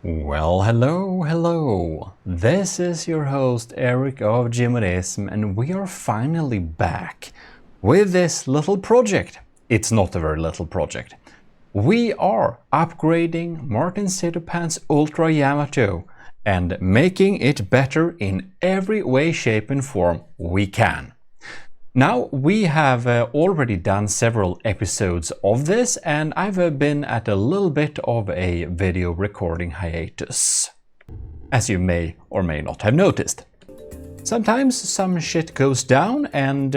Well, hello. This is your host Eric of Gmodism, and we are finally back with this little project. It's not a very little project. We are upgrading martincitopants Ultra Yamato and making it better in every way, shape and form we can. Now, we have already done several episodes of this, and I've been at a little bit of a video recording hiatus, as you may or may not have noticed. Sometimes some shit goes down, and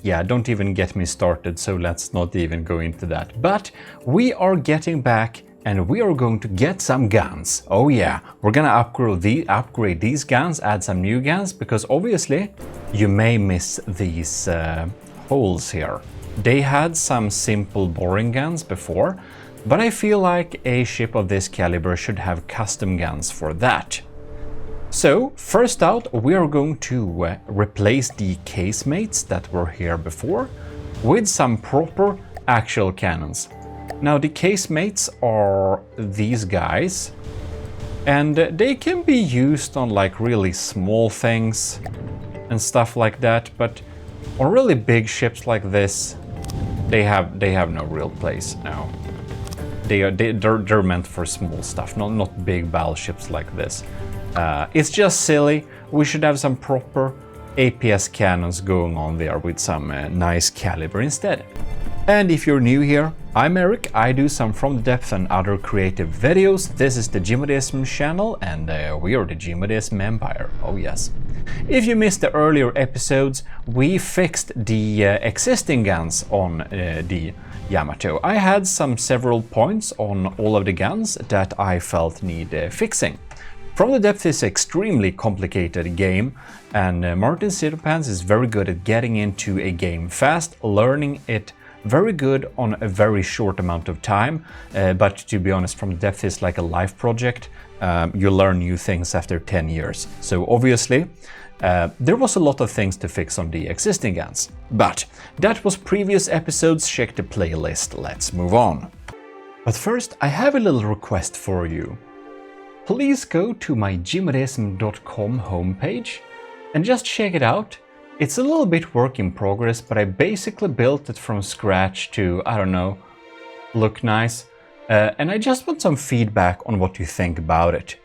yeah, don't even get me started, so let's not even go into that. But we are getting back, and we are going to get some guns. Oh yeah, we're gonna upgrade these guns, add some new guns, because obviously you may miss these holes here. They had some simple boring guns before, but I feel like a ship of this caliber should have custom guns for that. So first out, we are going to replace the casemates that were here before with some proper actual cannons. Now the casemates are these guys, and they can be used on like really small things and stuff like that, but on really big ships like this, they have no real place now. They're meant for small stuff, not big battleships like this. It's just silly. We should have some proper APS cannons going on there with some nice caliber instead. And if you're new here, I'm Eric. I do some From the Depth and other creative videos. This is the Gmodism channel, and we are the Gmodism Empire. Oh yes. If you missed the earlier episodes, we fixed the existing guns on the Yamato. I had several points on all of the guns that I felt need fixing. From the Depth is an extremely complicated game, and martincitopants is very good at getting into a game fast, learning it very good on a very short amount of time, but to be honest, From the Depth is like a life project. You learn new things after 10 years. So obviously, there was a lot of things to fix on the existing guns. But that was previous episodes, check the playlist, let's move on. But first, I have a little request for you. Please go to my gmodism.com homepage and just check it out. It's a little bit work in progress, but I basically built it from scratch to, I don't know, look nice. And I just want some feedback on what you think about it.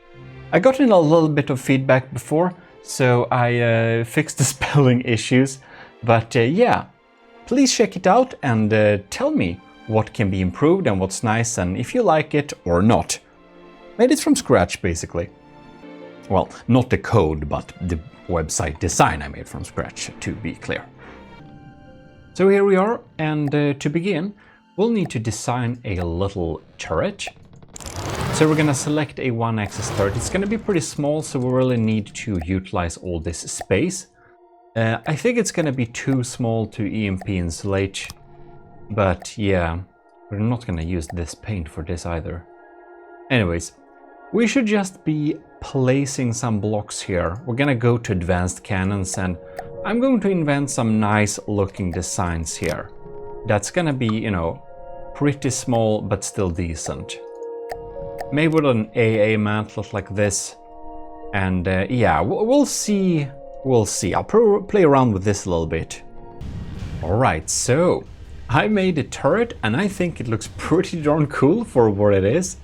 I got in a little bit of feedback before, so I fixed the spelling issues. But yeah, please check it out and tell me what can be improved and what's nice and if you like it or not. Made it from scratch, basically. Well, not the code, but the website design I made from scratch, to be clear. So here we are, and to begin, we'll need to design a little turret. So we're gonna select a one-axis turret. It's gonna be pretty small, so we really need to utilize all this space. I think it's gonna be too small to EMP insulate, but yeah, we're not gonna use this paint for this either. Anyways, we should just be placing some blocks here. We're gonna go to advanced cannons, and I'm going to invent some nice looking designs here. That's gonna be, you know, pretty small but still decent. Maybe with an AA mantlet like this. And yeah, we'll see. We'll see. I'll play around with this a little bit. Alright, so I made a turret and I think it looks pretty darn cool for what it is.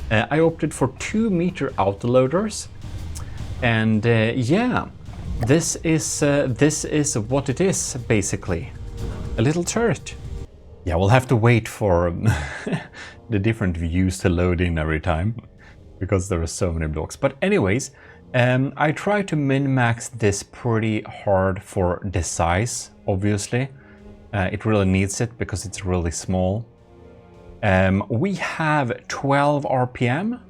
I opted for 2-meter autoloaders, and yeah, this is what it is basically, a little turret. Yeah, we'll have to wait for the different views to load in every time because there are so many blocks. But anyways, I try to min-max this pretty hard for the size. Obviously, it really needs it because it's really small. We have 12 RPM,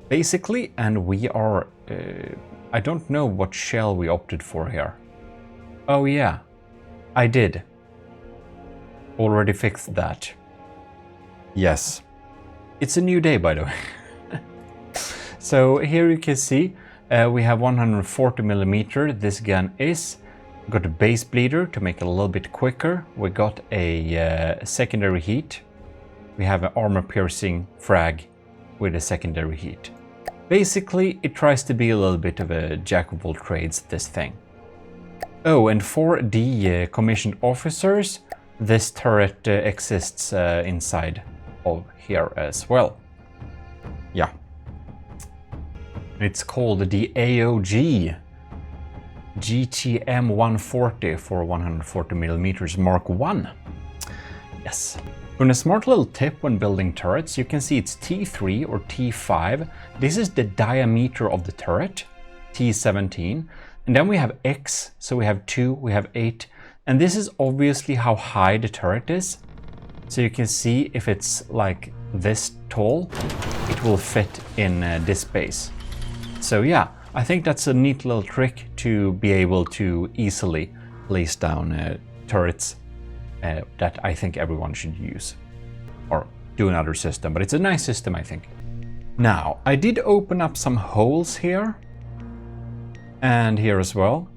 basically, and we are... I don't know what shell we opted for here. Oh yeah, I did. Already fixed that. Yes. It's a new day, by the way. So here you can see we have 140mm. This gun is. We got a base bleeder to make it a little bit quicker. We got a secondary heat. We have an armor piercing frag with a secondary heat. Basically, it tries to be a little bit of a jack of all trades, this thing. Oh, and for the commissioned officers, this turret exists inside of here as well. Yeah. It's called the AOG GTM 140 for 140mm Mark 1. Yes. And a smart little tip when building turrets, you can see it's T3 or T5. This is the diameter of the turret, T17. And then we have X, so we have 2, we have 8. And this is obviously how high the turret is. So you can see if it's like this tall, it will fit in this space. So yeah, I think that's a neat little trick to be able to easily place down turrets that I think everyone should use. Or do another system, but it's a nice system, I think. Now, I did open up some holes here. And here as well.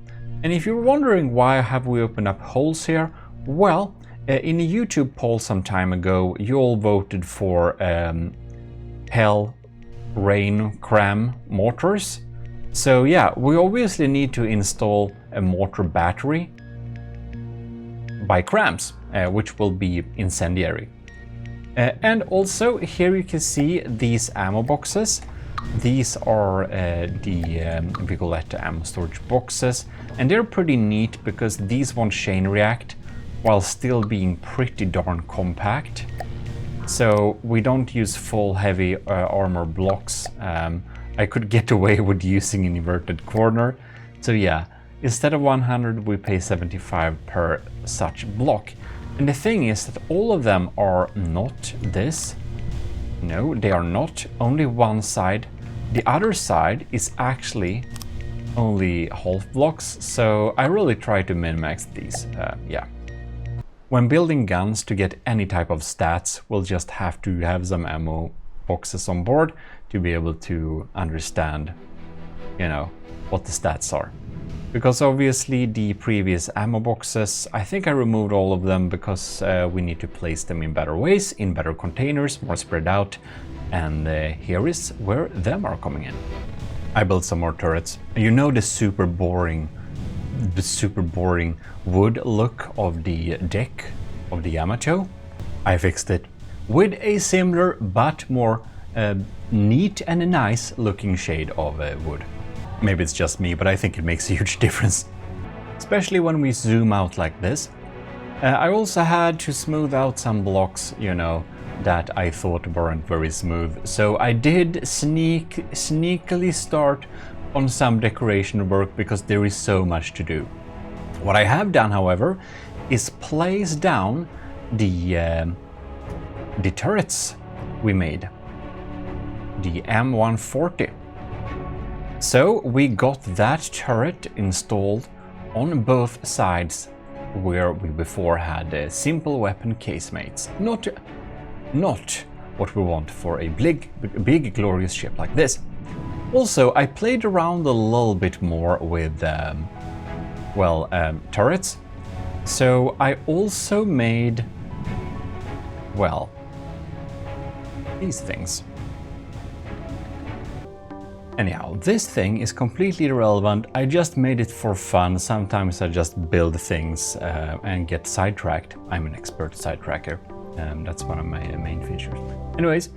And if you're wondering why have we opened up holes here, well, in a YouTube poll some time ago, you all voted for Hell, Rain, CRAM mortars. So yeah, we obviously need to install a mortar battery by CRAMs, which will be incendiary. And also here you can see these ammo boxes. These are the Vigoletta ammo storage boxes, and they're pretty neat because these won't chain react while still being pretty darn compact. So we don't use full heavy armor blocks. I could get away with using an inverted corner. So yeah, instead of 100 we pay 75 per such block. And the thing is that all of them are not this. No, they are not. Only one side. The other side is actually only half blocks, so I really try to min-max these, yeah. When building guns to get any type of stats, we'll just have to have some ammo boxes on board to be able to understand, you know, what the stats are. Because obviously the previous ammo boxes, I think I removed all of them because we need to place them in better ways, in better containers, more spread out. And here is where them are coming in. I built some more turrets. You know the super boring wood look of the deck of the Yamato? I fixed it with a similar but more neat and nice looking shade of wood. Maybe it's just me, but I think it makes a huge difference. Especially when we zoom out like this. I also had to smooth out some blocks, you know, that I thought weren't very smooth. So I did sneakily start on some decoration work because there is so much to do. What I have done, however, is place down the turrets we made. The M140. So we got that turret installed on both sides where we before had simple weapon casemates. Not what we want for a big glorious ship like this. Also, I played around a little bit more with turrets. So I also made, well, these things. Anyhow, this thing is completely irrelevant. I just made it for fun. Sometimes I just build things and get sidetracked. I'm an expert sidetracker. That's one of my main features. Anyways,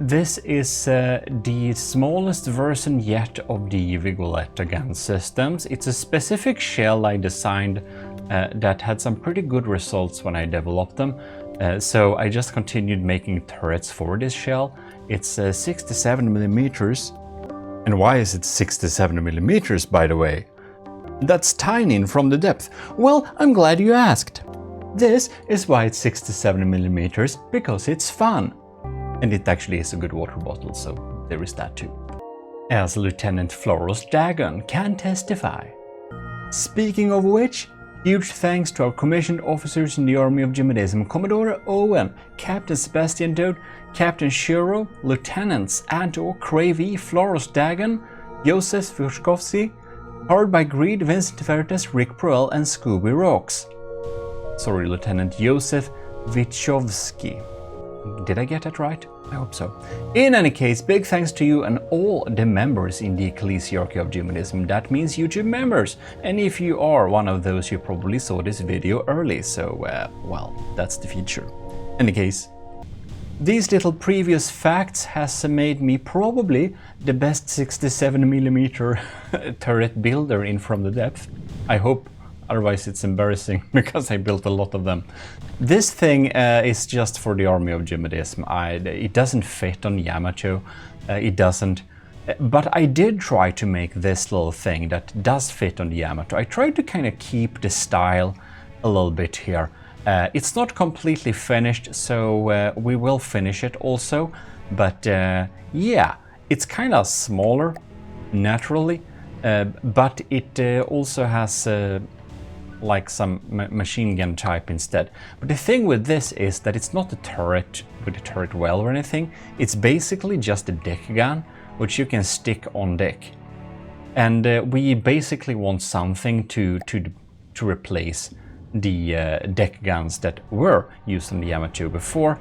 this is the smallest version yet of the Vigoletta gun systems. It's a specific shell I designed that had some pretty good results when I developed them. So I just continued making turrets for this shell. It's 67 millimeters. And why is it 67 millimeters, by the way? That's tiny from the depth. Well, I'm glad you asked. This is why it's 67 millimeters, because it's fun. And it actually is a good water bottle, so there is that too. As Lieutenant Floros Dagon can testify. Speaking of which, huge thanks to our commissioned officers in the Army of Gmodism, Commodore Owen, Captain Sebastian Dodd, Captain Shiro, Lieutenants Anto, Cravey, Floros Dagon, Josef Vyshkovsky, powered by Greed, Vincent Vertes, Rick Proel, and Scooby Rocks. Sorry, Lieutenant Josef Vyshkovsky. Did I get that right? I hope so. In any case, big thanks to you and all the members in the ecclesiarchy of Gmodism. That means YouTube members. And if you are one of those, you probably saw this video early. So, well, that's the future. In any case, these little previous facts has made me probably the best 67mm turret builder in From the Depth. I hope. Otherwise it's embarrassing because I built a lot of them. This thing is just for the army of Gmodism. It doesn't fit on Yamato. It doesn't. But I did try to make this little thing that does fit on the Yamato. I tried to kind of keep the style a little bit here. It's not completely finished, so we will finish it also. But yeah, it's kind of smaller naturally, but it also has like some machine gun type instead. But the thing with this is that it's not a turret with a turret well or anything. It's basically just a deck gun which you can stick on deck. And we basically want something to replace the deck guns that were used on the Yamato before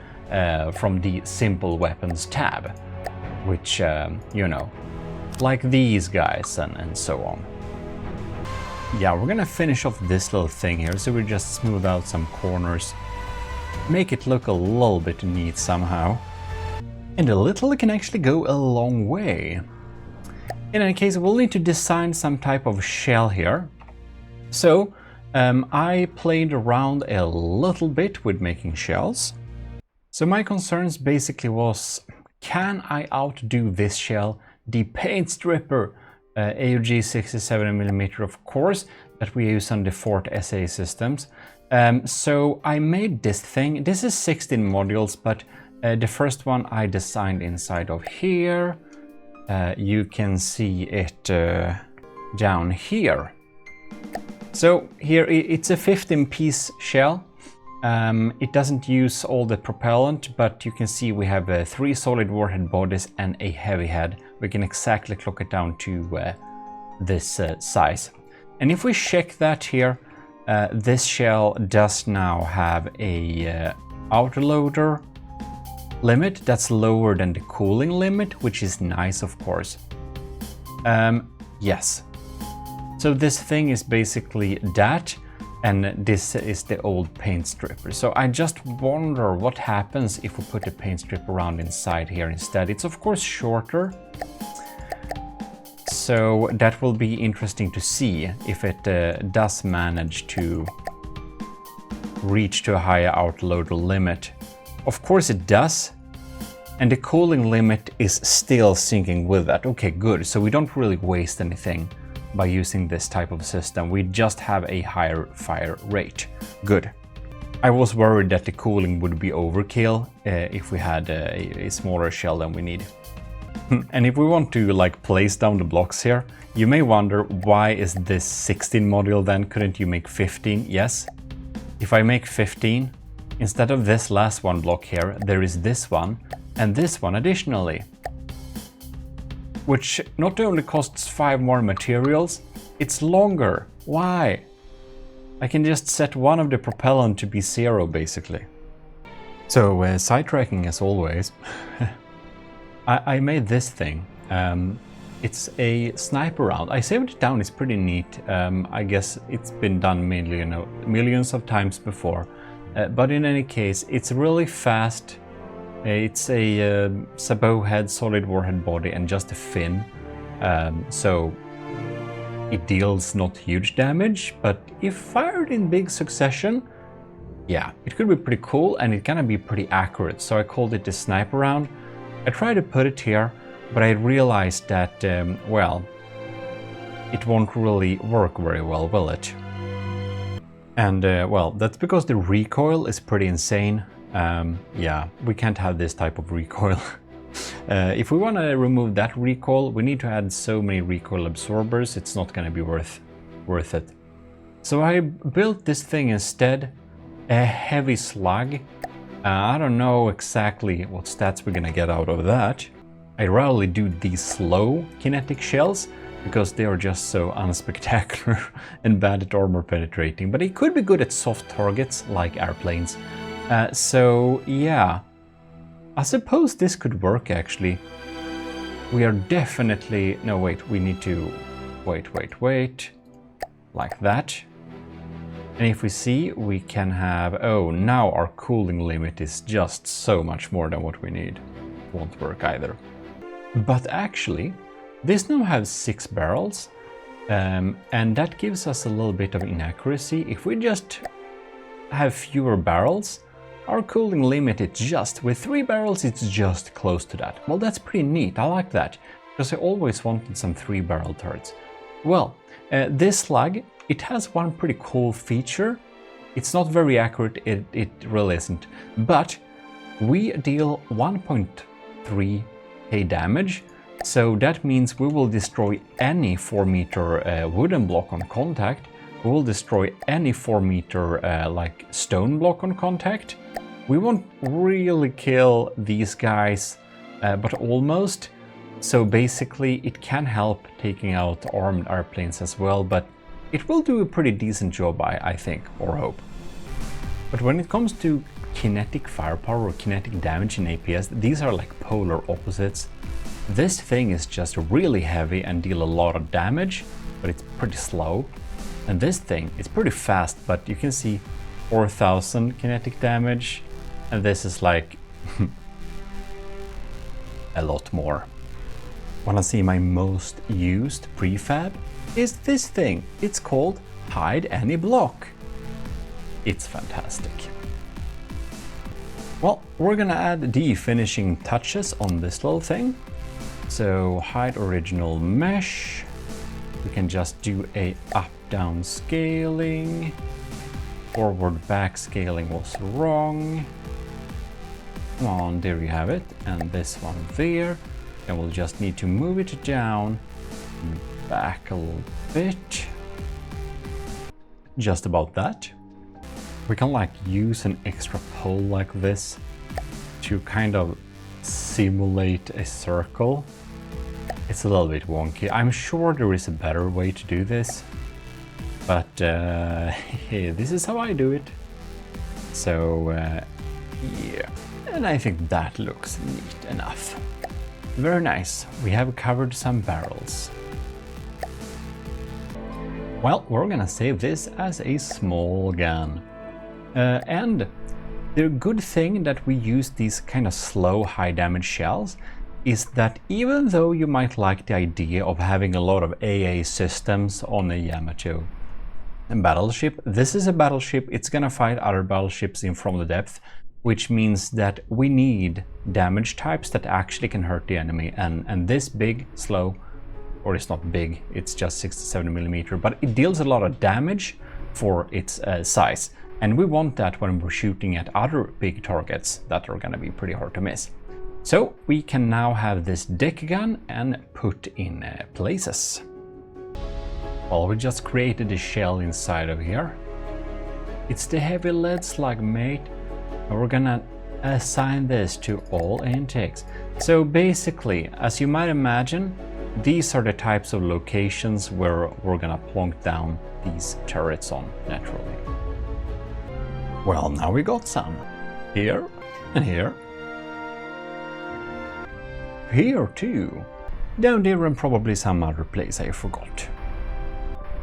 from the simple weapons tab, which you know, like these guys and so on. Yeah, we're gonna finish off this little thing here, so we just smooth out some corners, make it look a little bit neat somehow. And a little can actually go a long way. In any case, we'll need to design some type of shell here. So I played around a little bit with making shells. So my concerns basically was, can I outdo this shell, the paint stripper AUG 67mm, of course, that we use on the Fort SA systems. So I made this thing. This is 16 modules, but the first one I designed inside of here. You can see it down here. So here it's a 15-piece shell. It doesn't use all the propellant, but you can see we have 3 solid warhead bodies and a heavy head. We can exactly clock it down to this size. And if we check that here, this shell does now have a autoloader limit that's lower than the cooling limit, which is nice, of course. Yes. So this thing is basically that. And this is the old paint stripper. So I just wonder what happens if we put a paint strip around inside here instead. It's of course shorter. So that will be interesting to see if it does manage to reach to a higher autoloader limit. Of course it does. And the cooling limit is still syncing with that. Okay, good. So we don't really waste anything by using this type of system. We just have a higher fire rate. Good. I was worried that the cooling would be overkill if we had a smaller shell than we need. And if we want to like place down the blocks here, you may wonder, why is this 16 module then? Couldn't you make 15? Yes. If I make 15, instead of this last one block here, there is this one and this one additionally, which not only costs 5 more materials, it's longer. Why? I can just set one of the propellant to be 0 basically. So sidetracking as always. I made this thing. It's a sniper round. I saved it down, it's pretty neat. I guess it's been done mainly, millions of times before. But in any case, it's really fast. It's a sabot head, solid warhead body, and just a fin. So it deals not huge damage, but if fired in big succession, yeah, it could be pretty cool and it can be pretty accurate. So I called it the sniper round. I tried to put it here, but I realized that, well, it won't really work very well, will it? And, well, that's because the recoil is pretty insane. Yeah, we can't have this type of recoil. If we want to remove that recoil, we need to add so many recoil absorbers, it's not going to be worth it. So I built this thing instead, a heavy slug. I don't know exactly what stats we're gonna get out of that. I rarely do these slow kinetic shells because they are just so unspectacular and bad at armor penetrating, but it could be good at soft targets like airplanes. So yeah, I suppose this could work actually. We are definitely... No, wait, we need to... Wait. Like that. And if we see, we can have... Oh, now our cooling limit is just so much more than what we need. Won't work either. But actually, this now has 6 barrels. And that gives us a little bit of inaccuracy. If we just have fewer barrels, our cooling limit is just... With 3 barrels, it's just close to that. Well, that's pretty neat. I like that. Because I always wanted some 3-barrel turrets. Well, this slug, it has one pretty cool feature. It's not very accurate, it really isn't. But we deal 1.3k damage. So that means we will destroy any 4-meter wooden block on contact. We will destroy any 4-meter like stone block on contact. We won't really kill these guys, but almost. So basically it can help taking out armed airplanes as well, but it will do a pretty decent job, I think, or hope. But when it comes to kinetic firepower or kinetic damage in APS, these are like polar opposites. This thing is just really heavy and deal a lot of damage, but it's pretty slow. And this thing is pretty fast, but you can see 4000 kinetic damage, and this is like a lot more. Wanna see my most used prefab? Is this thing. It's called Hide Any Block. It's fantastic. Well, we're gonna add the finishing touches on this little thing. So hide original mesh. We can just do a up-down scaling. Forward-back scaling was wrong. Come on, there you have it. And this one there. And we'll just need to move it down and back a little bit. Just about that. We can like use an extra pole like this to kind of simulate a circle. It's a little bit wonky. I'm sure there is a better way to do this, but this is how I do it. So yeah, and I think that looks neat enough. Very nice. We have covered some barrels. Well, we're gonna save this as a small gun. And the good thing that we use these kind of slow high damage shells is that even though you might like the idea of having a lot of AA systems on a Yamato battleship, this is a battleship, it's gonna fight other battleships in from the depth, which means that we need damage types that actually can hurt the enemy, and this big, slow, or it's not big, it's just 67mm, but it deals a lot of damage for its size. And we want that when we're shooting at other big targets that are gonna be pretty hard to miss. So we can now have this deck gun and put in places. Well, we just created a shell inside of here. It's the heavy lead slug, mate. And we're gonna assign this to all intakes. So basically, as you might imagine, these are the types of locations where we're gonna plonk down these turrets on naturally. Well, now we got some. Here and here. Here too. Down there and probably some other place I forgot.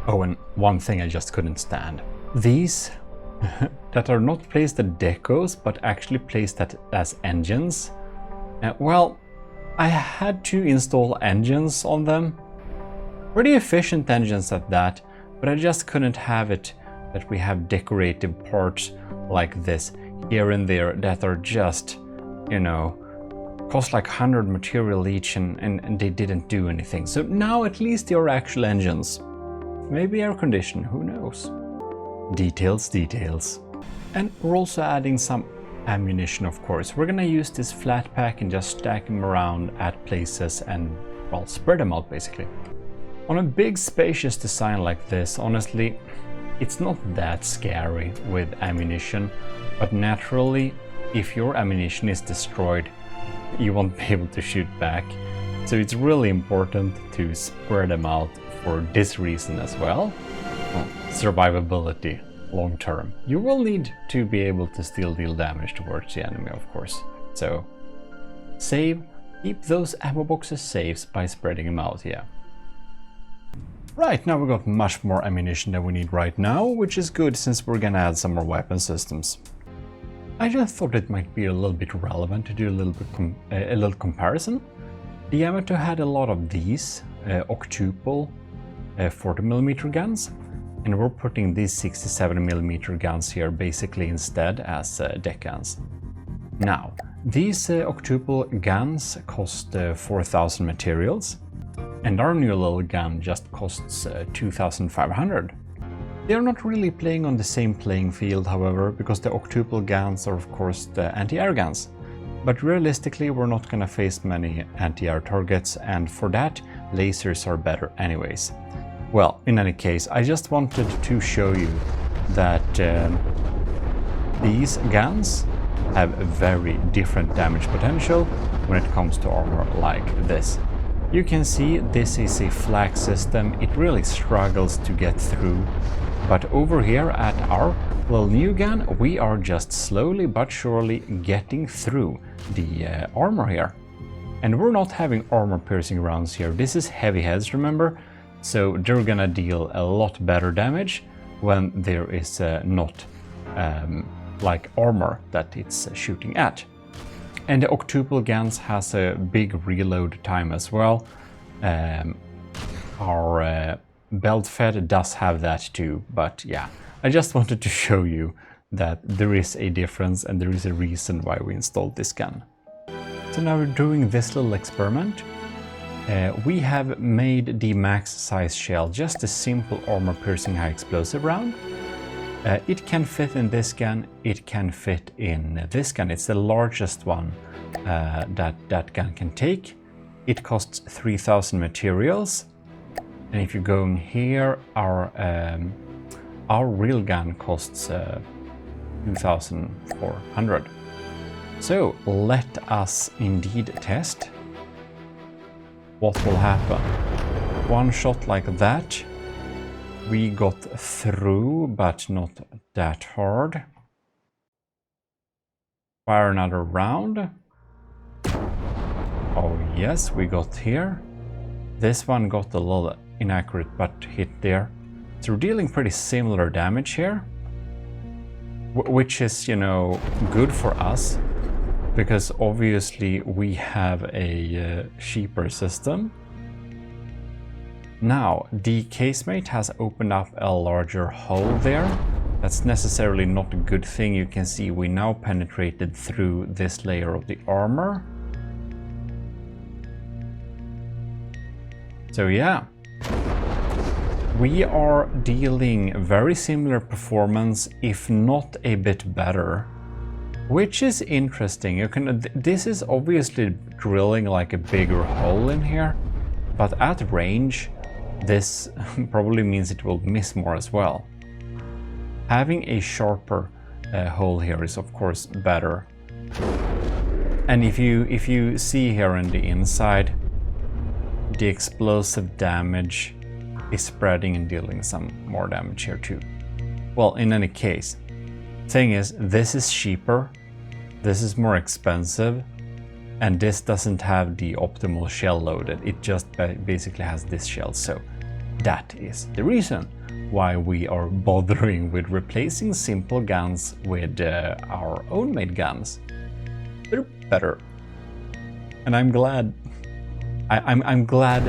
Oh, and one thing I just couldn't stand. These that are not placed as decos, but actually placed as engines. Well, I had to install engines on them. Pretty efficient engines at that, but I just couldn't have it that we have decorative parts like this here and there that are just, you know, cost like 100 material each and they didn't do anything. So now at least they are actual engines. Maybe air condition, who knows? Details, details. And we're also adding some ammunition, of course. We're gonna use this flat pack and just stack them around at places and, well, spread them out basically. On a big spacious design like this, honestly, it's not that scary with ammunition, but naturally, if your ammunition is destroyed, you won't be able to shoot back. So it's really important to spread them out for this reason as well. Survivability long term. You will need to be able to still deal damage towards the enemy, of course. So Save. Keep those ammo boxes safe by spreading them out, yeah. Right, now we got much more ammunition than we need right now, which is good since we're gonna add some more weapon systems. I just thought it might be a little bit relevant to do a little comparison. The Yamato had a lot of these octuple 40mm guns, and we're putting these 67mm guns here basically instead as deck guns. Now, these octuple guns cost 4,000 materials, and our new little gun just costs 2,500. They are not really playing on the same playing field, however, because the octuple guns are of course the anti-air guns. But realistically, we're not gonna face many anti-air targets, and for that, lasers are better anyways. Well, in any case, I just wanted to show you that these guns have a very different damage potential when it comes to armor like this. You can see this is a flak system, it really struggles to get through. But over here at our little new gun, we are just slowly but surely getting through the armor here. And we're not having armor piercing rounds here, this is heavy heads, remember? So they're gonna deal a lot better damage when there is not like armor that it's shooting at. And the octuple guns has a big reload time as well. Our belt fed does have that too, but yeah, I just wanted to show you that there is a difference and there is a reason why we installed this gun. So now we're doing this little experiment. We have made the max size shell just a simple armor piercing high explosive round. It can fit in this gun, it can fit in this gun. It's the largest one that gun can take. It costs 3,000 materials. And if you're going here, our real gun costs 2,400. So let us indeed test what will happen. One shot like that. We got through, but not that hard. Fire another round. Oh yes, we got here. This one got a little inaccurate, but hit there. So we're dealing pretty similar damage here. Which is, you know, good for us. Because obviously we have a cheaper system. Now, the casemate has opened up a larger hole there. That's necessarily not a good thing. You can see we now penetrated through this layer of the armor. So yeah, we are dealing very similar performance, if not a bit better. Which is interesting. This is obviously drilling like a bigger hole in here, but at range, this probably means it will miss more as well. Having a sharper hole here is of course better. And if you see here on the inside, the explosive damage is spreading and dealing some more damage here too. Well, in any case, thing is, this is cheaper, this is more expensive, and this doesn't have the optimal shell loaded. It just basically has this shell. So that is the reason why we are bothering with replacing simple guns with our own made guns. They're better, and I'm glad. I'm glad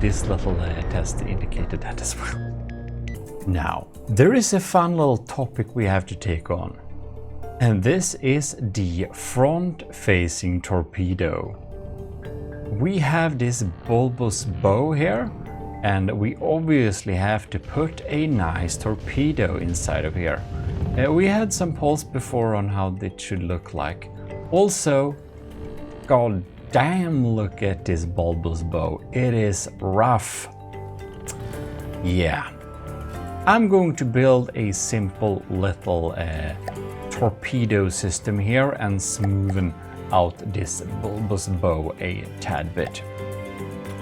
this little test indicated that as well. Now, there is a fun little topic we have to take on. And this is the front-facing torpedo. We have this bulbous bow here, and we obviously have to put a nice torpedo inside of here. We had some polls before on how it should look like. Also, god damn, look at this bulbous bow. It is rough. Yeah. I'm going to build a simple little torpedo system here and smoothen out this bulbous bow a tad bit.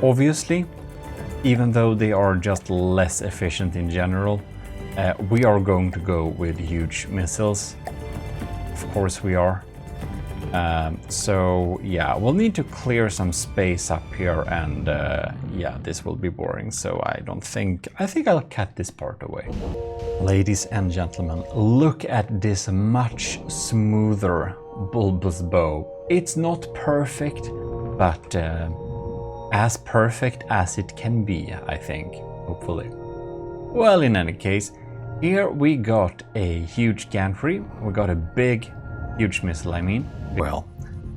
Obviously, even though they are just less efficient in general, we are going to go with huge missiles. Of course we are. So yeah, we'll need to clear some space up here, and yeah, this will be boring, so I think I'll cut this part away. Ladies and gentlemen, look at this much smoother bulbous bow. It's not perfect, but as perfect as it can be, I think, hopefully. Well, in any case, here we got a huge gantry. We got a big, huge missile, I mean. Well,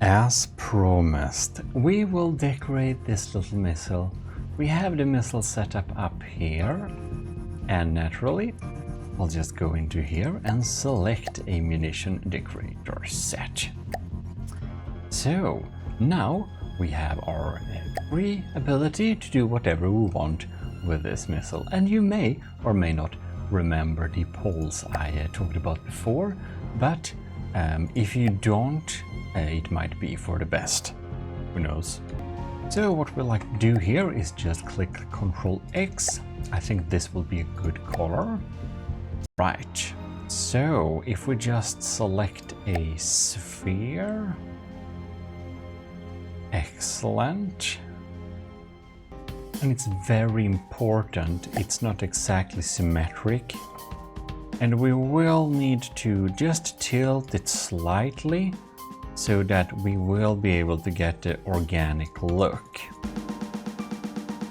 as promised, we will decorate this little missile. We have the missile set up here, and naturally, I'll just go into here and select a munition decorator set. So now we have our free ability to do whatever we want with this missile, and you may or may not remember the polls I talked about before, but if you don't, it might be for the best. Who knows? So what we like to do here is just click Ctrl X. I think this will be a good color. Right. So if we just select a sphere. Excellent. And it's very important, it's not exactly symmetric. And we will need to just tilt it slightly so that we will be able to get the organic look.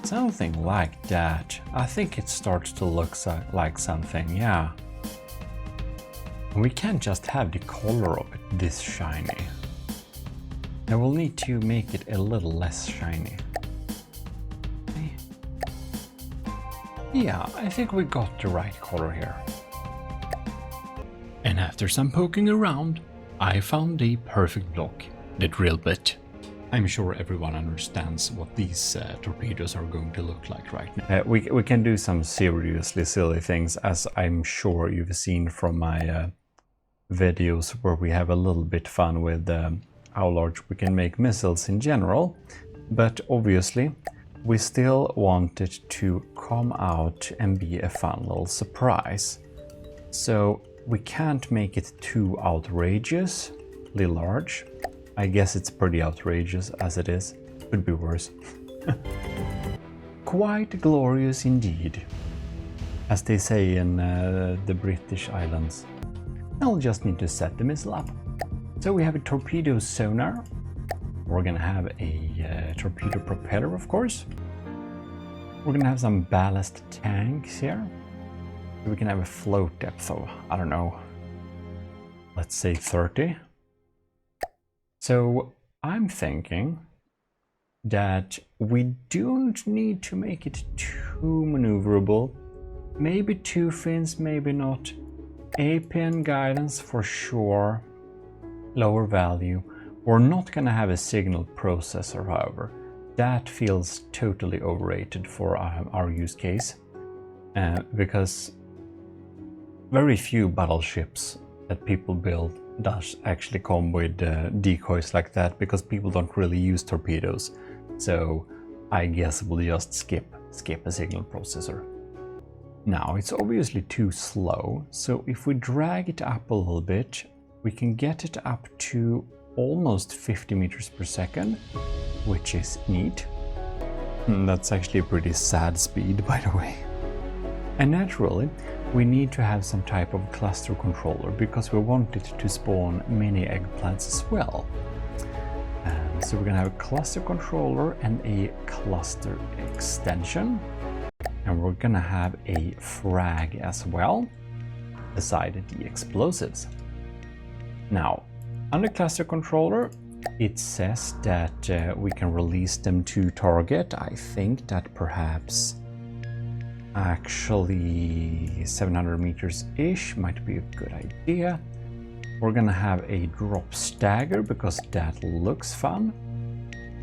Something like that. I think it starts to look like something, yeah. We can't just have the color of it this shiny. I will need to make it a little less shiny. Yeah, I think we got the right color here. And after some poking around, I found the perfect block, the drill bit. I'm sure everyone understands what these torpedoes are going to look like right now. We can do some seriously silly things, as I'm sure you've seen from my videos where we have a little bit fun with how large we can make missiles in general. But obviously, we still want it to come out and be a fun little surprise. So we can't make it too outrageously large. I guess it's pretty outrageous as it is. Could be worse. Quite glorious indeed, as they say in the British Islands. I'll just need to set the missile up. So we have a torpedo sonar. We're gonna have a torpedo propeller, of course. We're gonna have some ballast tanks here. We can have a float depth of, I don't know, let's say 30. So I'm thinking that we don't need to make it too maneuverable. Maybe 2 fins, maybe not. APN guidance for sure. Lower value. We're not gonna have a signal processor, however. That feels totally overrated for our use case. Because very few battleships that people build does actually come with decoys like that, because people don't really use torpedoes. So I guess we'll just skip a signal processor. Now it's obviously too slow, so if we drag it up a little bit, we can get it up to almost 50 meters per second, which is neat. That's actually a pretty sad speed, by the way. And naturally, we need to have some type of cluster controller, because we want it to spawn mini eggplants as well. So we're gonna have a cluster controller and a cluster extension. And we're gonna have a frag as well, beside the explosives. Now, under cluster controller, it says that we can release them to target. I think that perhaps actually 700 meters-ish might be a good idea. We're gonna have a drop stagger because that looks fun.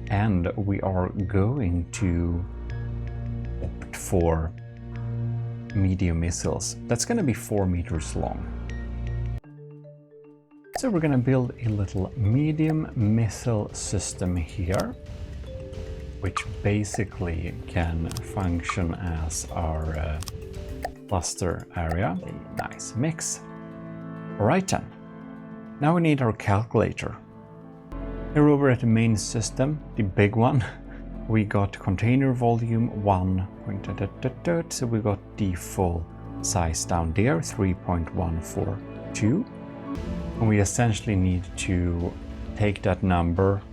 And we are going to opt for medium missiles. That's gonna be 4 meters long. So we're gonna build a little medium missile system here, which basically can function as our cluster area. A nice mix. Alright then, now we need our calculator. Here over at the main system, the big one, we got container volume 1. So we got the full size down there, 3.142. And we essentially need to take that number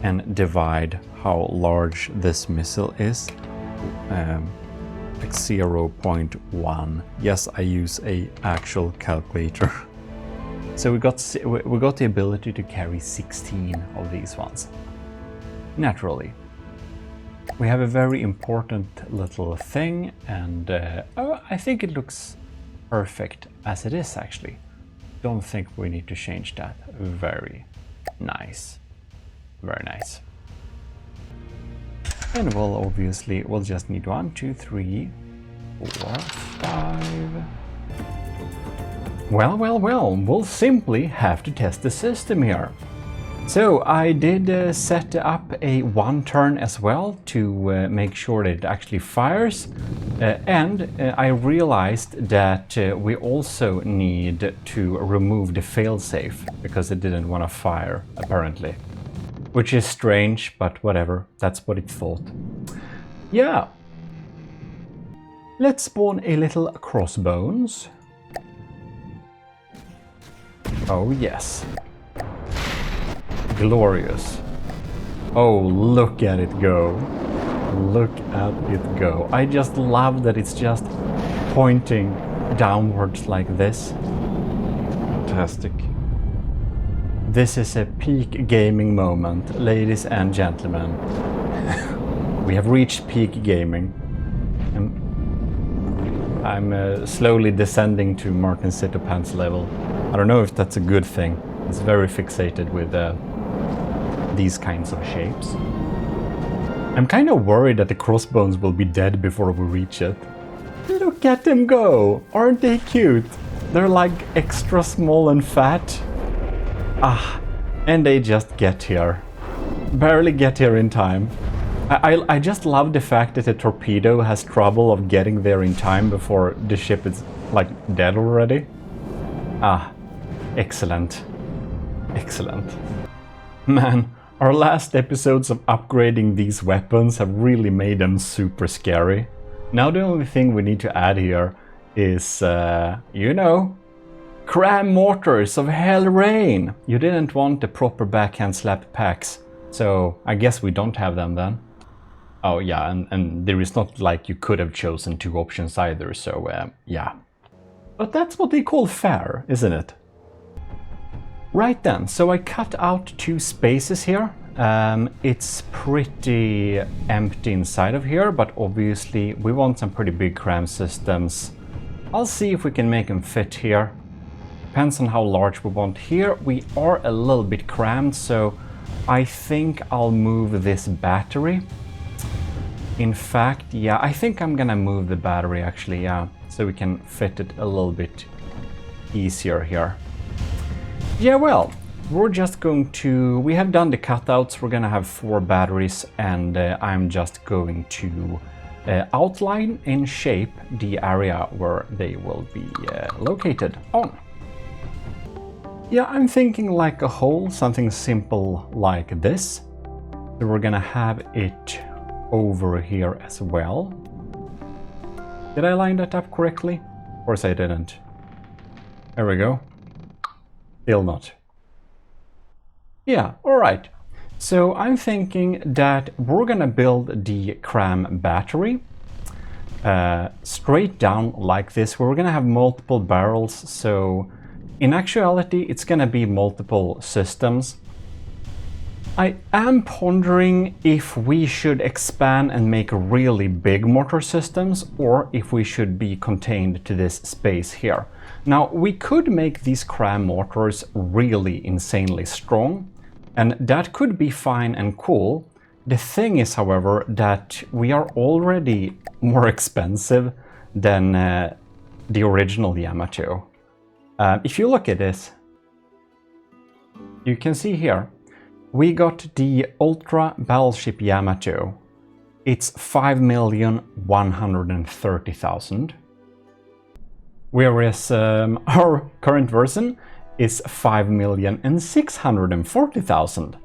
and divide how large this missile is. Like 0.1. Yes, I use a actual calculator. So we got the ability to carry 16 of these ones. Naturally. We have a very important little thing, and I think it looks perfect as it is actually. Don't think we need to change that. Very nice. Very nice. And we'll just need 1, 2, 3, 4, 5. Well, we'll simply have to test the system here. So I did set up a 1 turn as well to make sure that it actually fires. And I realized that we also need to remove the failsafe because it didn't want to fire apparently. Which is strange, but whatever, that's what it thought. Yeah. Let's spawn a little crossbones. Oh yes. Glorious. Oh, look at it go. Look at it go. I just love that it's just pointing downwards like this. Fantastic. This is a peak gaming moment, ladies and gentlemen. We have reached peak gaming. I'm slowly descending to martincitopants level. I don't know if that's a good thing. It's very fixated with these kinds of shapes. I'm kind of worried that the crossbones will be dead before we reach it. Look at them go! Aren't they cute? They're like extra small and fat. Ah, and they just get here. Barely get here in time. I just love the fact that the torpedo has trouble of getting there in time before the ship is like dead already. Ah, excellent. Excellent. Man, our last episodes of upgrading these weapons have really made them super scary. Now the only thing we need to add here is, you know, CRAM mortars of hell rain. You didn't want the proper backhand slap packs, so I guess we don't have them then. Oh yeah, and there is not like you could have chosen 2 options either, so yeah. But that's what they call fair, isn't it? Right then, so I cut out 2 spaces here. It's pretty empty inside of here, but obviously we want some pretty big CRAM systems. I'll see if we can make them fit here. Depends on how large we want here. We are a little bit crammed, so I think I'll move this battery. In fact, yeah, I think I'm gonna move the battery actually, yeah, so we can fit it a little bit easier here. Yeah, well, we're just going to, we have done the cutouts, we're gonna have 4 batteries, and I'm just going to outline and shape the area where they will be located on. Yeah, I'm thinking like a hole, something simple like this. So we're gonna have it over here as well. Did I line that up correctly? Of course I didn't. There we go. Still not. Yeah, alright. So I'm thinking that we're gonna build the CRAM battery straight down like this. We're gonna have multiple barrels, so in actuality it's gonna be multiple systems. I am pondering if we should expand and make really big mortar systems, or if we should be contained to this space here. Now, we could make these CRAM mortars really insanely strong, and that could be fine and cool. The thing is, however, that we are already more expensive than the original Yamato. If you look at this, you can see here, we got the Ultra Battleship Yamato. It's 5,130,000. Whereas our current version is 5,640,000.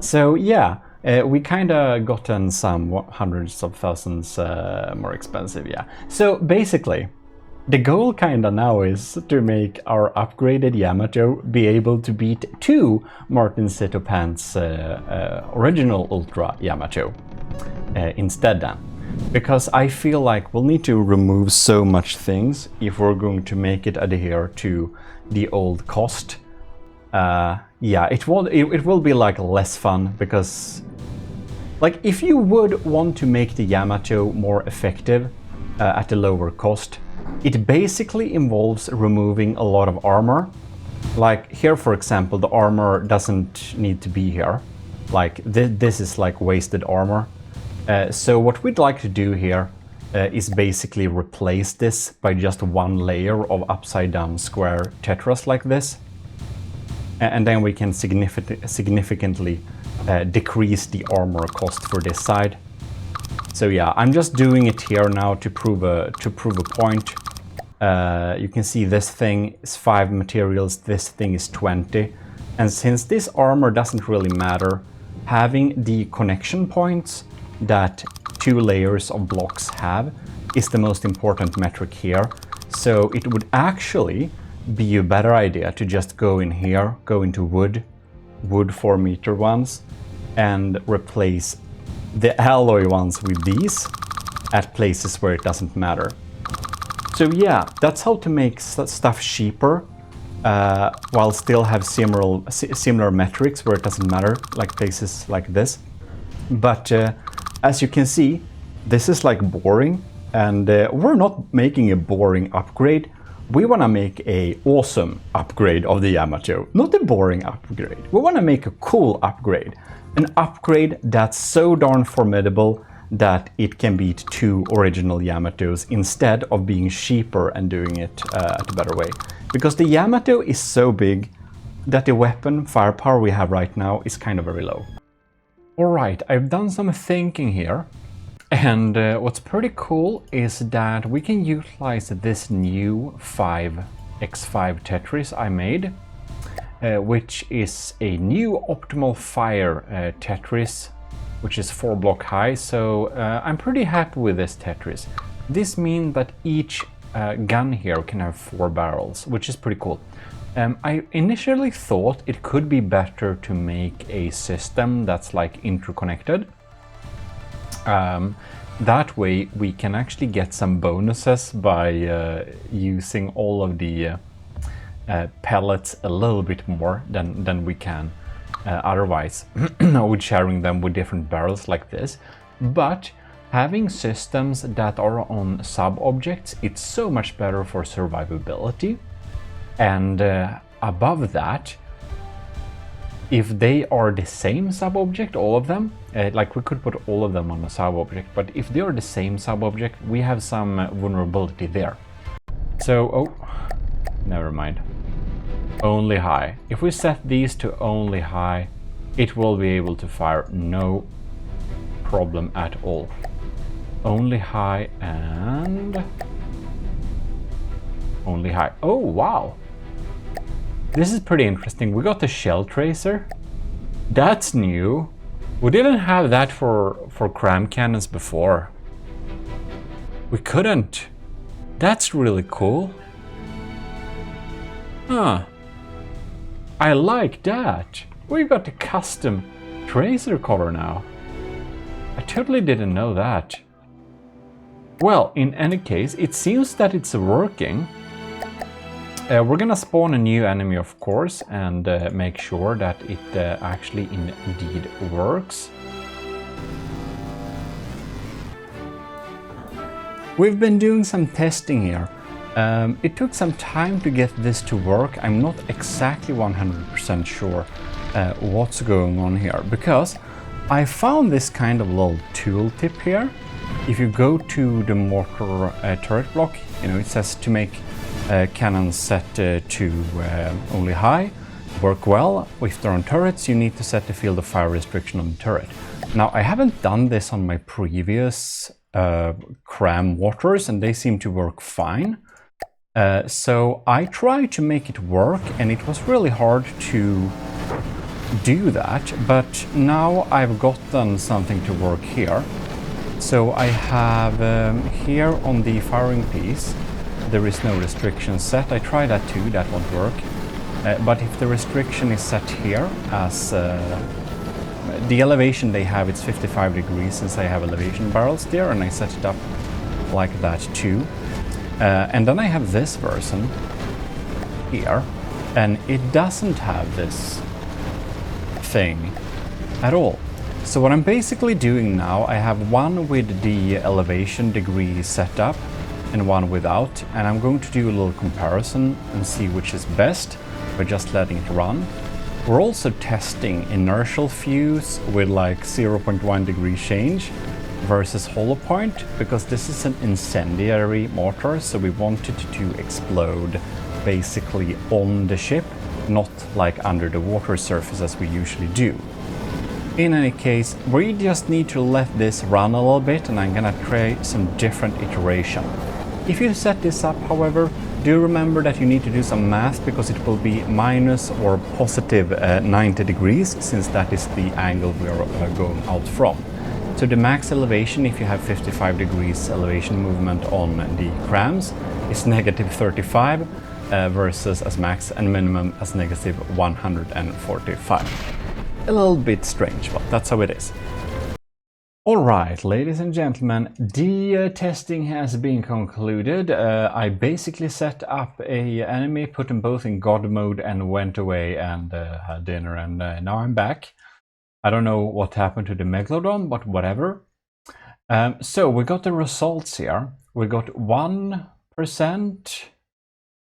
So yeah, we kinda gotten some hundreds of thousands more expensive, yeah. So basically, the goal kinda now is to make our upgraded Yamato be able to beat 2 martincitopants original Ultra Yamato instead then. Because I feel like we'll need to remove so much things if we're going to make it adhere to the old cost. Yeah, it will be like less fun, because like if you would want to make the Yamato more effective at a lower cost, it basically involves removing a lot of armor. Like here, for example, the armor doesn't need to be here. Like this is like wasted armor. So what we'd like to do here is basically replace this by just one layer of upside down square tetras like this. And then we can significantly decrease the armor cost for this side. So yeah, I'm just doing it here now to prove a point. You can see this thing is 5 materials, this thing is 20. And since this armor doesn't really matter, having the connection points that 2 layers of blocks have is the most important metric here. So it would actually be a better idea to just go in here, go into wood 4 meter ones, and replace the alloy ones with these at places where it doesn't matter. So yeah, that's how to make stuff cheaper while still have similar metrics where it doesn't matter, like places like this. But as you can see, this is like boring, and we're not making a boring upgrade. We want to make a awesome upgrade of the Yamato, not a boring upgrade. We want to make a cool upgrade, an upgrade that's so darn formidable that it can beat 2 original Yamatos instead of being cheaper and doing it at a better way. Because the Yamato is so big that the weapon firepower we have right now is kind of very low. Alright, I've done some thinking here. And what's pretty cool is that we can utilize this new 5x5 Tetris I made, which is a new optimal fire Tetris, which is 4 block high. So I'm pretty happy with this Tetris. This means that each gun here can have 4 barrels, which is pretty cool. I initially thought it could be better to make a system that's like interconnected. That way we can actually get some bonuses by using all of the pellets a little bit more than we can otherwise with sharing them with different barrels like this. But having systems that are on sub-objects, it's so much better for survivability. And above that, if they are the same sub-object, all of them, like we could put all of them on a sub-object, but if they are the same sub-object, we have some vulnerability there. So, oh, never mind. Only high. If we set these to only high, it will be able to fire no problem at all. Only high and only high. Oh, wow. This is pretty interesting. We got the shell tracer. That's new. We didn't have that for CRAM cannons before. We couldn't. That's really cool. Huh. I like that. We got the custom tracer cover now. I totally didn't know that. Well, in any case, it seems that it's working. We're gonna spawn a new enemy, of course, and make sure that it actually indeed works. We've been doing some testing here. It took some time to get this to work. I'm not exactly 100% sure what's going on here, because I found this kind of little tooltip here. If you go to the Mortar turret block, you know, it says to make cannons set to only high work well. If they're on turrets, you need to set the field of fire restriction on the turret. Now, I haven't done this on my previous CRAM mortars, and they seem to work fine. So I tried to make it work, and it was really hard to do that, but now I've gotten something to work here. So I have here on the firing piece, there is no restriction set. I tried that too, that won't work. But if the restriction is set here as the elevation they have, it's 55 degrees since I have elevation barrels there, and I set it up like that too. And then I have this version here, and it doesn't have this thing at all. So what I'm basically doing now, I have one with the elevation degree set up and one without, and I'm going to do a little comparison and see which is best by just letting it run. We're also testing inertial fuse with like 0.1 degree change versus hollow point, because this is an incendiary mortar, so we want it to explode basically on the ship, not like under the water surface as we usually do. In any case, we just need to let this run a little bit, and I'm gonna try some different iteration. If you set this up, however, do remember that you need to do some math, because it will be minus or positive 90 degrees, since that is the angle we are going out from. So the max elevation, if you have 55 degrees elevation movement on the CRAMs, is negative 35 versus as max and minimum as negative 145. A little bit strange, but that's how it is. Alright, ladies and gentlemen, the testing has been concluded. I basically set up a enemy, put them both in God mode, and went away and had dinner, and now I'm back. I don't know what happened to the Megalodon, but whatever. So we got the results here. We got 1%.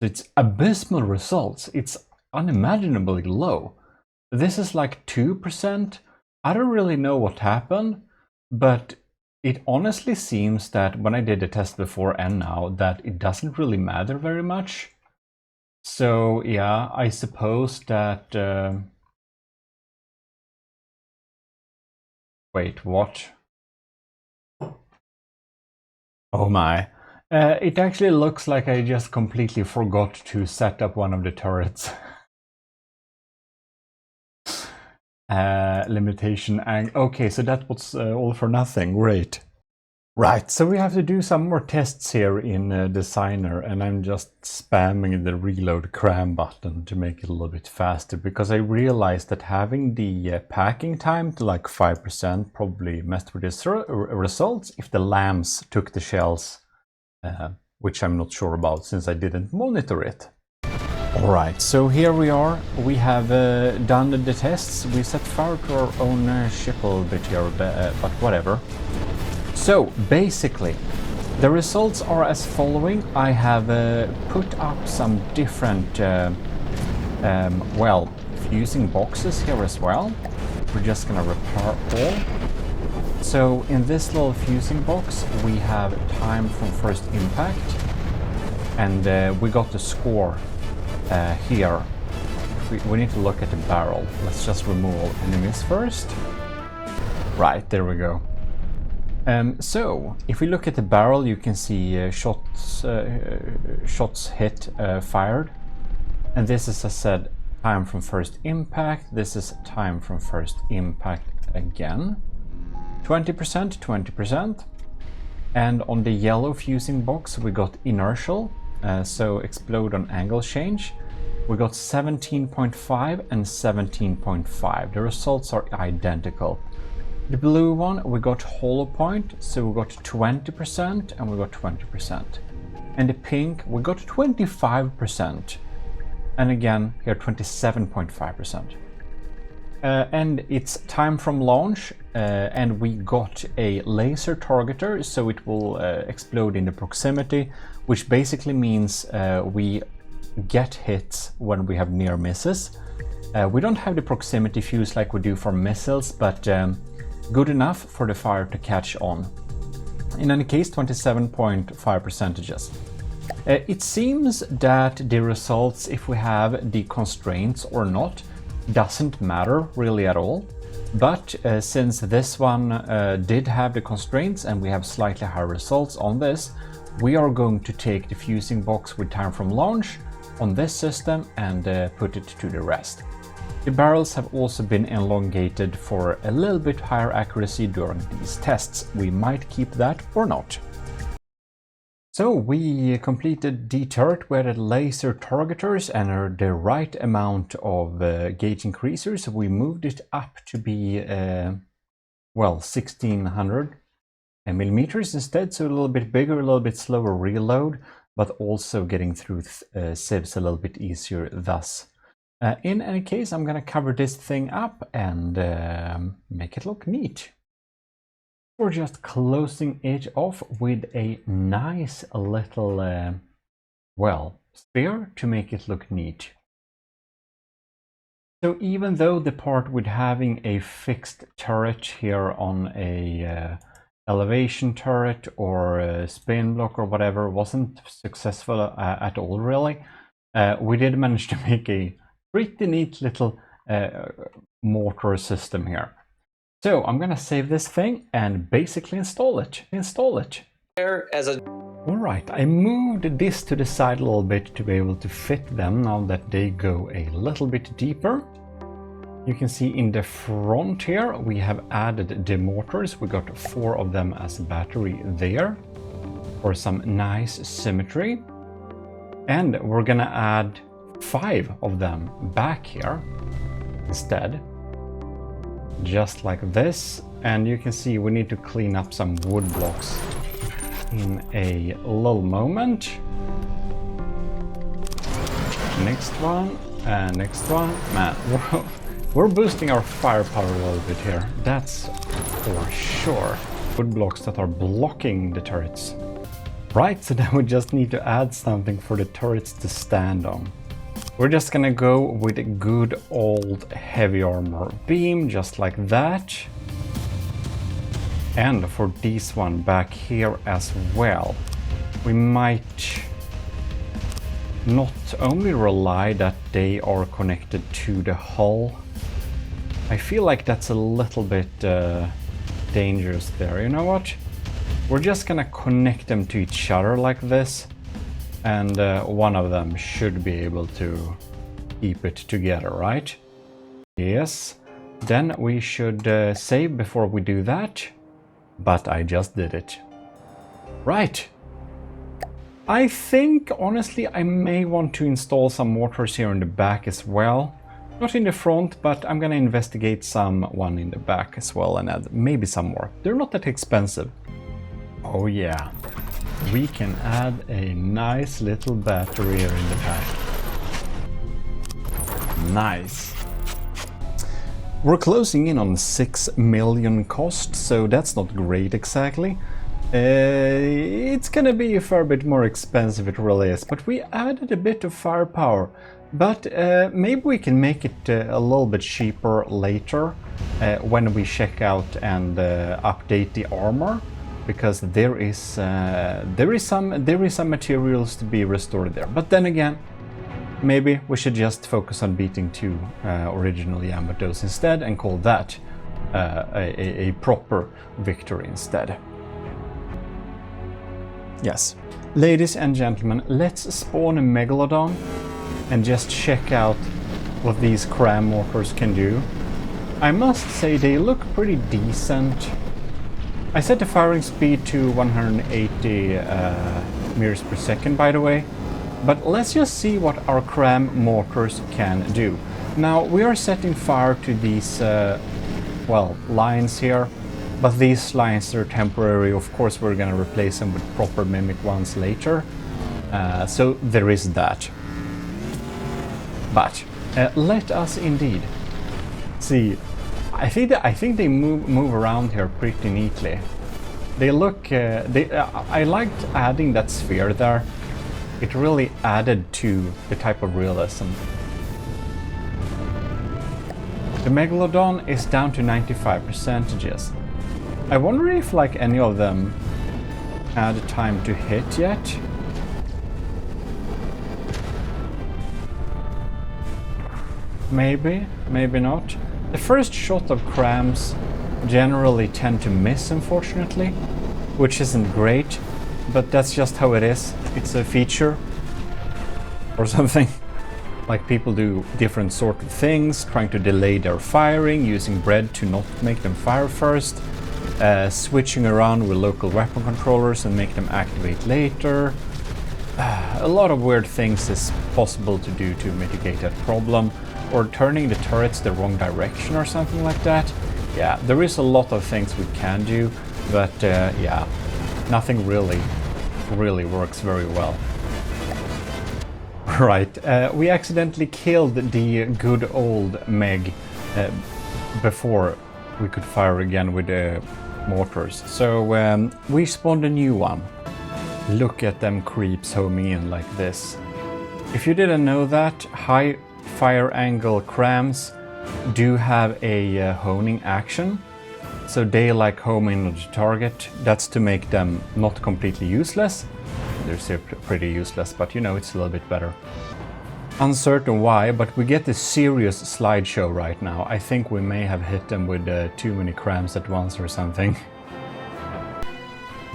It's abysmal results. It's unimaginably low. This is like 2%. I don't really know what happened, but it honestly seems that when I did the test before and now, that it doesn't really matter very much. So yeah, I suppose that... Wait, what? Oh my. It actually looks like I just completely forgot to set up one of the turrets. Limitation and okay, so that was all for nothing. Great. Right, so we have to do some more tests here in Designer, and I'm just spamming the reload CRAM button to make it a little bit faster, because I realized that having the packing time to like 5% probably messed with the results if the lambs took the shells, which I'm not sure about since I didn't monitor it. Alright, so here we are. We have done the tests. We set fire to our own ship a little bit here, but whatever. So basically, the results are as following. I have put up some different, well, fusing boxes here as well. We're just gonna repair all. So in this little fusing box, we have time from first impact, and we got the score here. We need to look at the barrel. Let's just remove all enemies first. Right, there we go. So, if we look at the barrel, you can see shots hit fired. And this is, as I said, time from first impact. This is time from first impact again. 20%, 20%. And on the yellow fusing box, we got inertial, so explode on angle change. We got 17.5 and 17.5. The results are identical. The blue one, we got hollow point, so we got 20% and we got 20%. And the pink, we got 25%. And again, here 27.5%. And it's time from launch, and we got a laser targeter, so it will explode in the proximity, which basically means we get hits when we have near misses. We don't have the proximity fuse like we do for missiles, but good enough for the fire to catch on. In any case, 27.5%. It seems that the results, if we have the constraints or not, doesn't matter really at all. But since this one did have the constraints and we have slightly higher results on this, we are going to take the fusing box with time from launch on this system and put it to the rest. The barrels have also been elongated for a little bit higher accuracy during these tests. We might keep that or not. So we completed the turret with laser targeters and the right amount of gauge increasers. We moved it up to be, well, 1600 millimeters instead, so a little bit bigger, a little bit slower reload, but also getting through sieves a little bit easier thus. In any case, I'm going to cover this thing up and make it look neat. We're just closing it off with a nice little, well, sphere to make it look neat. So even though the part with having a fixed turret here on a elevation turret or a spin block or whatever wasn't successful at all really, we did manage to make a pretty neat little mortar system here. So I'm gonna save this thing and basically install it. Alright, I moved this to the side a little bit to be able to fit them now that they go a little bit deeper. You can see in the front here we have added the mortars. We got 4 of them as a battery there for some nice symmetry. And we're gonna add 5 of them back here instead. Just like this, and you can see we need to clean up some wood blocks in a little moment. Next one, and next one. Man, we're boosting our firepower a little bit here, that's for sure. Wood blocks that are blocking the turrets. Right, so then we just need to add something for the turrets to stand on. We're just gonna go with a good old heavy armor beam, just like that. And for this one back here as well, we might not only rely that they are connected to the hull. I feel like that's a little bit dangerous there. You know what? We're just gonna connect them to each other like this. And one of them should be able to keep it together, right? Yes. Then we should save before we do that. But I just did it. Right. I think, honestly, I may want to install some mortars here in the back as well. Not in the front, but I'm gonna investigate one in the back as well and add maybe some more. They're not that expensive. Oh yeah. We can add a nice little battery here in the back. Nice. We're closing in on 6 million cost, so that's not great exactly. It's gonna be a fair bit more expensive, it really is, but we added a bit of firepower. But maybe we can make it a little bit cheaper later when we check out and update the armor. Because there is some materials to be restored there. But then again, maybe we should just focus on beating 2 original Yamatos instead and call that a proper victory instead. Yes. Ladies and gentlemen, let's spawn a Megalodon and just check out what these CRAM mortars can do. I must say they look pretty decent. I set the firing speed to 180 meters per second, by the way, but let's just see what our CRAM mortars can do. Now, we are setting fire to these, well, lines here, but these lines are temporary. Of course, we're gonna replace them with proper mimic ones later, so there is that. But let us indeed see. I think they move around here pretty neatly. They look. I liked adding that sphere there. It really added to the type of realism. The Megalodon is down to 95%. I wonder if like any of them had time to hit yet. Maybe, maybe not. The first shot of CRAMs generally tend to miss, unfortunately, which isn't great. but that's just how it is. It's a feature or something. Like people do different sort of things, trying to delay their firing, using bread to not make them fire first, switching around with local weapon controllers and make them activate later. A lot of weird things is possible to do to mitigate that problem, or turning the turrets the wrong direction or something like that. Yeah, there is a lot of things we can do, but yeah, nothing really works very well. Right, we accidentally killed the good old Meg before we could fire again with the mortars. So we spawned a new one. Look at them creeps homing in like this. If you didn't know that, high fire angle CRAMs do have a honing action. So they like home in on the target. That's to make them not completely useless. They're still pretty useless, but you know, it's a little bit better. Uncertain why, but we get this serious slideshow right now. I think we may have hit them with too many CRAMs at once or something.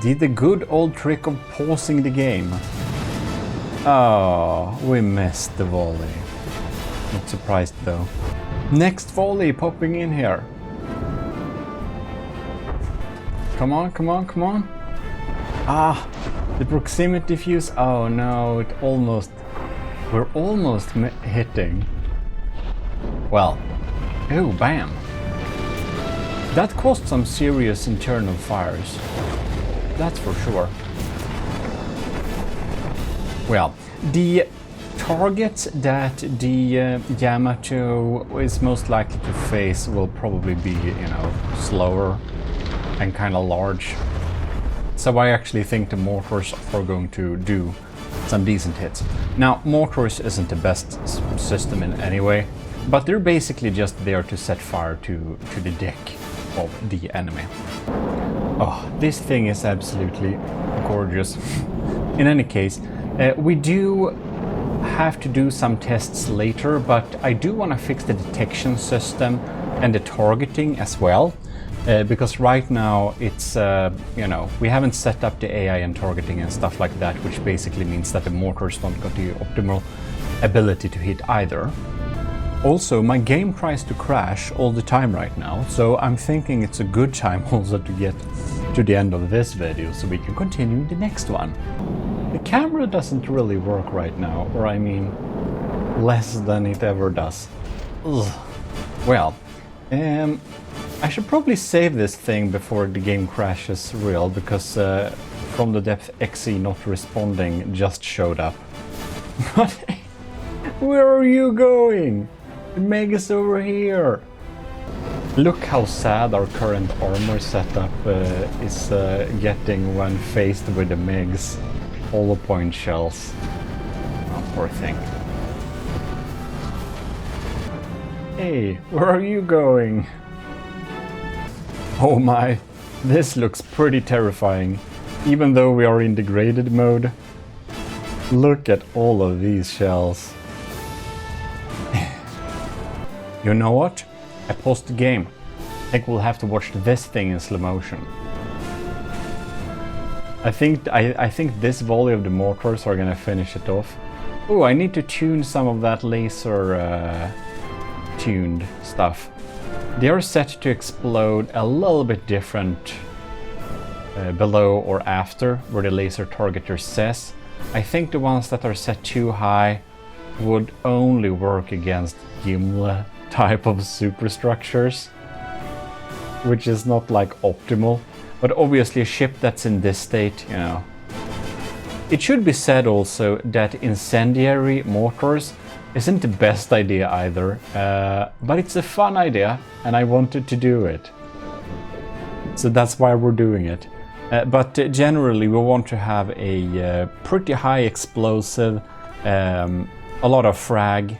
Did the good old trick of pausing the game. Oh, we missed the volley. Not surprised though. Next volley popping in here. Come on, come on, come on. Ah, the proximity fuse. Oh no, we're almost hitting. Well, oh, bam. That caused some serious internal fires. That's for sure. Well, the targets that the Yamato is most likely to face will probably be, you know, slower and kind of large. So I actually think the mortars are going to do some decent hits. Now, mortars isn't the best system in any way, but they're basically just there to set fire to the deck of the enemy. Oh, this thing is absolutely gorgeous. In any case, we do have to do some tests later, but I do want to fix the detection system and the targeting as well. Because right now it's, you know, we haven't set up the AI and targeting and stuff like that, which basically means that the mortars don't got the optimal ability to hit either. Also, my game tries to crash all the time right now, so I'm thinking it's a good time also to get to the end of this video so we can continue the next one. The camera doesn't really work right now, or I mean, less than it ever does. Ugh. Well, I should probably save this thing before the game crashes real, because From the Depth XE not responding just showed up. But where are you going? The Meg is over here. Look how sad our current armor setup is getting when faced with the Meg's hollow point shells. Oh, poor thing. Hey, where are you going? Oh my, this looks pretty terrifying, even though we are in degraded mode. Look at all of these shells. You know what? I paused the game. I think we'll have to watch this thing in slow motion. I think this volley of the mortars are gonna finish it off. Oh, I need to tune some of that laser tuned stuff. They are set to explode a little bit different below or after where the laser targeter says. I think the ones that are set too high would only work against Gimli type of superstructures, which is not like optimal. But obviously a ship that's in this state, you know. It should be said also that incendiary mortars isn't the best idea either, but it's a fun idea and I wanted to do it. So that's why we're doing it. But generally we want to have a pretty high explosive, a lot of frag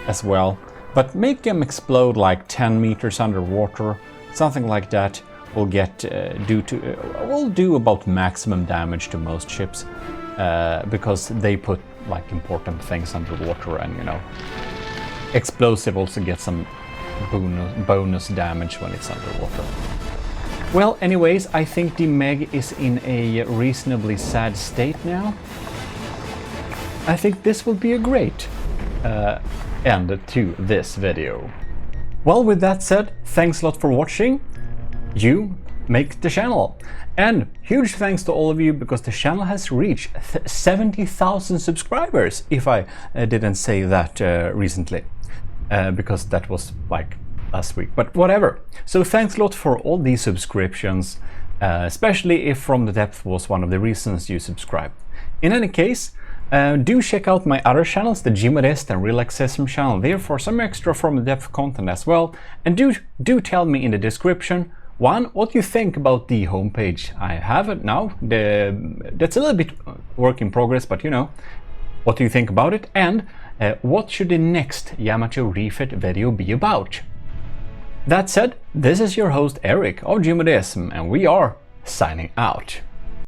as well. But make them explode like 10 meters underwater, something like that. Will get will do about maximum damage to most ships, because they put like important things underwater, and you know, explosive also gets some bonus damage when it's underwater. Well, anyways, I think the Meg is in a reasonably sad state now. I think this will be a great end to this video. Well, with that said, thanks a lot for watching. You make the channel. And huge thanks to all of you, because the channel has reached 70,000 subscribers, if I didn't say that recently, because that was like last week, but whatever. So thanks a lot for all these subscriptions, especially if From the Depth was one of the reasons you subscribed. In any case, do check out my other channels, the Gmodism and Relaxism channel there, for some extra From the Depth content as well. And do tell me in the description, one, what you think about the homepage I have it now. That's a little bit work in progress, but you know, what do you think about it? And what should the next Yamato refit video be about? That said, this is your host Eric of Gmodism, and we are signing out.